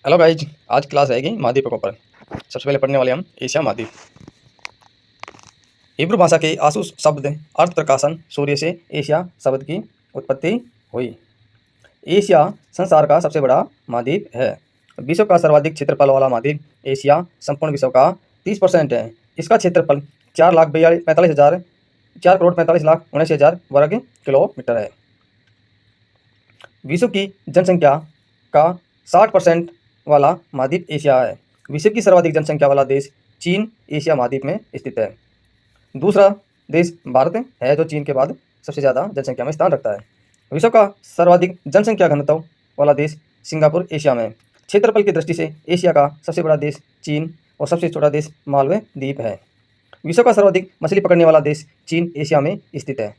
Hello guys, आज class रहेगी महाद्वीपों पर। सबसे पहले पढ़ने वाले हम एशिया महाद्वीप। हिब्रू भाषा के आसु शब्द अर्थ प्रकाशन सूर्य से एशिया शब्द की उत्पत्ति हुई। एशिया संसार का सबसे बड़ा महाद्वीप है। विश्व का सर्वाधिक क्षेत्रफल वाला महाद्वीप एशिया संपूर्ण विश्व का 30% है। इसका क्षेत्रफल 4,45,49,79,79 वर्ग किलोमीटर है। विश्व की जनसंख्या का 60% वाला महाद्वीप एशिया है। विश्व की सर्वाधिक जनसंख्या वाला देश चीन एशिया महाद्वीप में स्थित है। दूसरा देश भारत है, जो चीन के बाद सबसे ज़्यादा जनसंख्या में स्थान रखता है। विश्व का सर्वाधिक जनसंख्या घनत्व वाला देश सिंगापुर एशिया में। क्षेत्रफल की दृष्टि से एशिया का सबसे बड़ा देश चीन और सबसे छोटा देश मालवे द्वीप है। विश्व का सर्वाधिक मछली पकड़ने वाला देश चीन एशिया में स्थित है।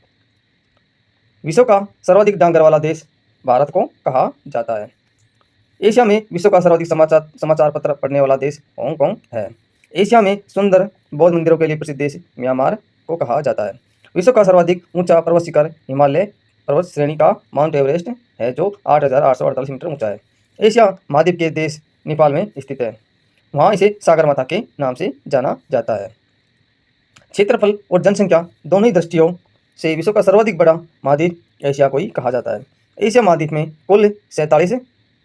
विश्व का सर्वाधिक डांगर वाला देश भारत को कहा जाता है। एशिया में विश्व का सर्वाधिक समाचार पत्र पढ़ने वाला देश हांगकांग है। एशिया में सुंदर बौद्ध मंदिरों के लिए प्रसिद्ध देश म्यांमार को कहा जाता है। विश्व का सर्वाधिक ऊंचा पर्वत शिखर हिमालय पर्वत श्रेणी का माउंट एवरेस्ट है, जो 8,848 मीटर ऊंचा है। एशिया महाद्वीप के देश नेपाल में स्थित है। वहाँ इसे सागर माता के नाम से जाना जाता है। क्षेत्रफल और जनसंख्या दोनों ही दृष्टियों से विश्व का सर्वाधिक बड़ा महाद्वीप एशिया को ही कहा जाता है। एशिया महाद्वीप में कुल 47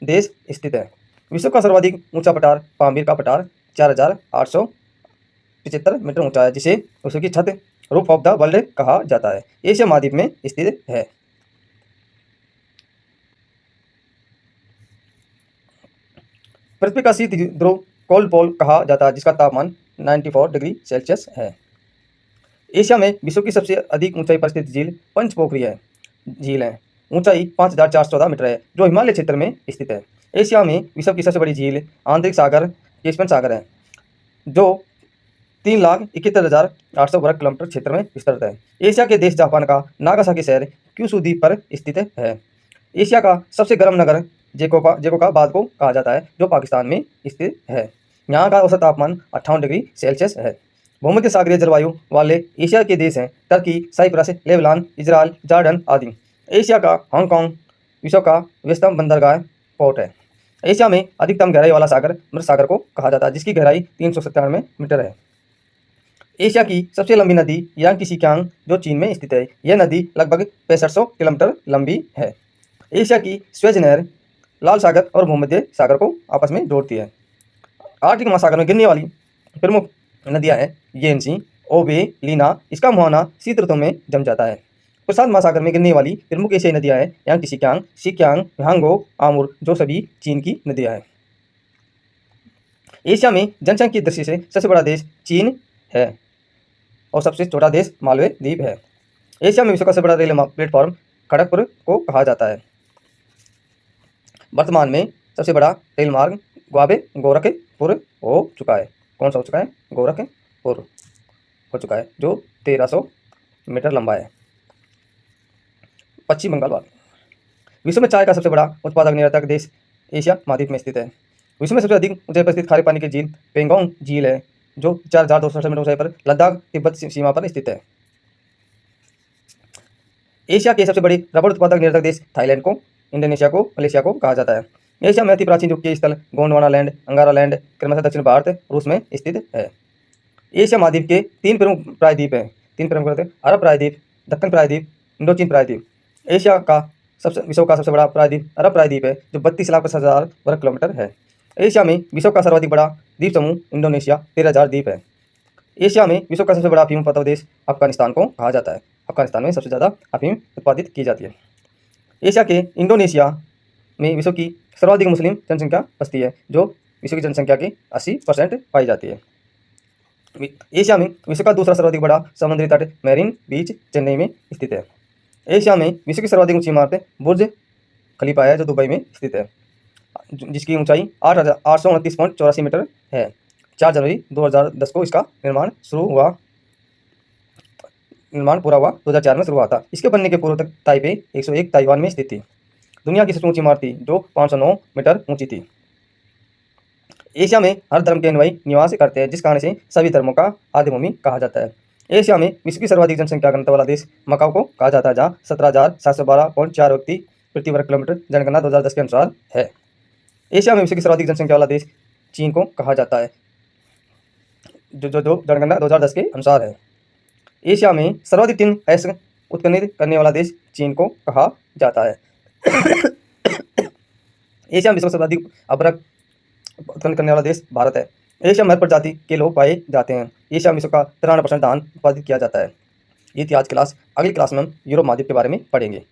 देश स्थित है। विश्व का सर्वाधिक ऊंचा पठार पामीर का पठार 4,875 मीटर ऊंचा है, जिसे विश्व की छत रूफ ऑफ द वर्ल्ड कहा जाता है। एशिया महाद्वीप में स्थित है। पृथ्वी का शीत ध्रुव कोल्ड पोल कहा जाता है, जिसका तापमान 94 डिग्री सेल्सियस है। एशिया में विश्व की सबसे अधिक ऊंचाई पर स्थित झील पंचपोखरी है। झील है ऊंचाई 5,414 मीटर है, जो हिमालय क्षेत्र में स्थित है। एशिया में विश्व की सबसे बड़ी झील आंतरिक सागर कैस्पियन सागर है, जो 3,71,800 वर्ग किलोमीटर क्षेत्र में विस्तृत है। एशिया के देश जापान का नागासाकी शहर क्यूशू द्वीप पर स्थित है। एशिया का सबसे गर्म नगर जेकोबाद को कहा जाता है, जो पाकिस्तान में स्थित है। यहाँ का औसत तापमान 58 डिग्री सेल्सियस है। भूमध्य सागरीय जलवायु वाले एशिया के देश हैं Turkey, Cyprus, Lebanon, Israel, Jordan आदि। एशिया का हांगकांग विश्व का व्यस्तम बंदरगाह पोर्ट है। एशिया में अधिकतम गहराई वाला सागर मृत सागर को कहा जाता है, जिसकी गहराई 397 मीटर है। एशिया की सबसे लंबी नदी यांगत्से, जो चीन में स्थित है। यह नदी लगभग 6500 किलोमीटर लंबी है। एशिया की स्वेज नहर लाल सागर और भूमध्य सागर को आपस में जोड़ती है। आर्कटिक महासागर में गिरने वाली प्रमुख नदियां हैं येनसी, ओबे, लीना। इसका मुहाना शीत ऋतु में जम जाता है। प्रशांत महासागर में गिरने वाली प्रमुख एशियाई नदियां हैं यांगत्से, शिक्यांग, हांगो, आमुर, जो सभी चीन की नदियां हैं। एशिया में जनसंख्या की दृष्टि से सबसे बड़ा देश चीन है और सबसे छोटा देश मालवे द्वीप है। एशिया में विश्व का सबसे बड़ा रेल प्लेटफॉर्म खड़गपुर को कहा जाता है। वर्तमान में सबसे बड़ा रेल मार्ग गोरखपुर हो चुका है। कौन सा हो चुका है? गोरखपुर हो चुका है, जो 1300 मीटर लंबा है। पश्चिम बंगाल वाले विश्व में चाय का सबसे बड़ा उत्पादक निर्यातक देश एशिया महाद्वीप में स्थित है। विश्व में सबसे अधिक ऊंचाई पर स्थित खारे पानी की झील पेंगोंग झील है, जो 4,267 मीटर ऊंचाई पर लद्दाख तिब्बत सीमा पर स्थित है। एशिया के सबसे बड़े रबड़ उत्पादक निर्यातक देश थाईलैंड को, इंडोनेशिया को, मलेशिया को कहा जाता है। एशिया में अति प्राचीन युग के स्थल गोंडवाना लैंड, अंगारा लैंड क्रमशः दक्षिण भारत, रूस में स्थित है। एशिया महाद्वीप के 3 प्रमुख प्रायद्वीप हैं। 3 प्रमुख अरब प्रायद्वीप, दक्कन प्रायद्वीप, इंडोचीन प्रायद्वीप। एशिया का विश्व का सबसे बड़ा प्रायद्वीप अरब प्रायद्वीप है, जो 32,50,000 वर्ग किलोमीटर है। एशिया में विश्व का सर्वाधिक बड़ा द्वीप समूह इंडोनेशिया 13,000 द्वीप है। एशिया में विश्व का सबसे बड़ा अफीम उत्पादक देश अफगानिस्तान को कहा जाता है। अफगानिस्तान में सबसे ज़्यादा अफीम उत्पादित की जाती है। एशिया के इंडोनेशिया में विश्व की सर्वाधिक मुस्लिम जनसंख्या बसती है, जो विश्व की जनसंख्या की 80% पाई जाती है। एशिया में विश्व का दूसरा सर्वाधिक बड़ा समुद्री तट मैरीन बीच चेन्नई में स्थित है। एशिया में विश्व की सर्वाधिक ऊंची इमारत बुर्ज खलीफा है, जो दुबई में स्थित है, जिसकी ऊंचाई 8,829.84 मीटर है। 4 जनवरी 2010 को इसका निर्माण पूरा हुआ। 2004 में शुरू हुआ था। इसके बनने के पूर्व तक ताइपे 101 ताइवान में स्थित थी। दुनिया की सबसे ऊंची इमारत थी, जो 509 मीटर ऊंची थी। एशिया में हर धर्म के अनुयायी निवास करते हैं, जिस कारण से सभी धर्मों का आद्य भूमि कहा जाता है। एशिया में विश्व की सर्वाधिक जनसंख्या घनत्व वाला देश मकाओ को कहा जाता है, जहाँ 17,712.4 व्यक्ति प्रति वर्ग किलोमीटर जनगणना 2010 के अनुसार है। एशिया में विश्व की सर्वाधिक जनसंख्या वाला देश चीन को कहा जाता है, जो जनगणना 2010 के अनुसार है। एशिया में सर्वाधिक 3 ऐश उत्पन्न करने वाला देश चीन को कहा जाता है। एशिया में विश्व का सर्वाधिक अभ्रक उत्पन्न करने वाला देश भारत है। एशिया में हर प्रजाति के लोग पाए जाते हैं। एशिया में विश्व का 93% धान उत्पादित किया जाता है। ये थी आज क्लास। अगली क्लास में हम यूरोप महाद्वीप के बारे में पढ़ेंगे।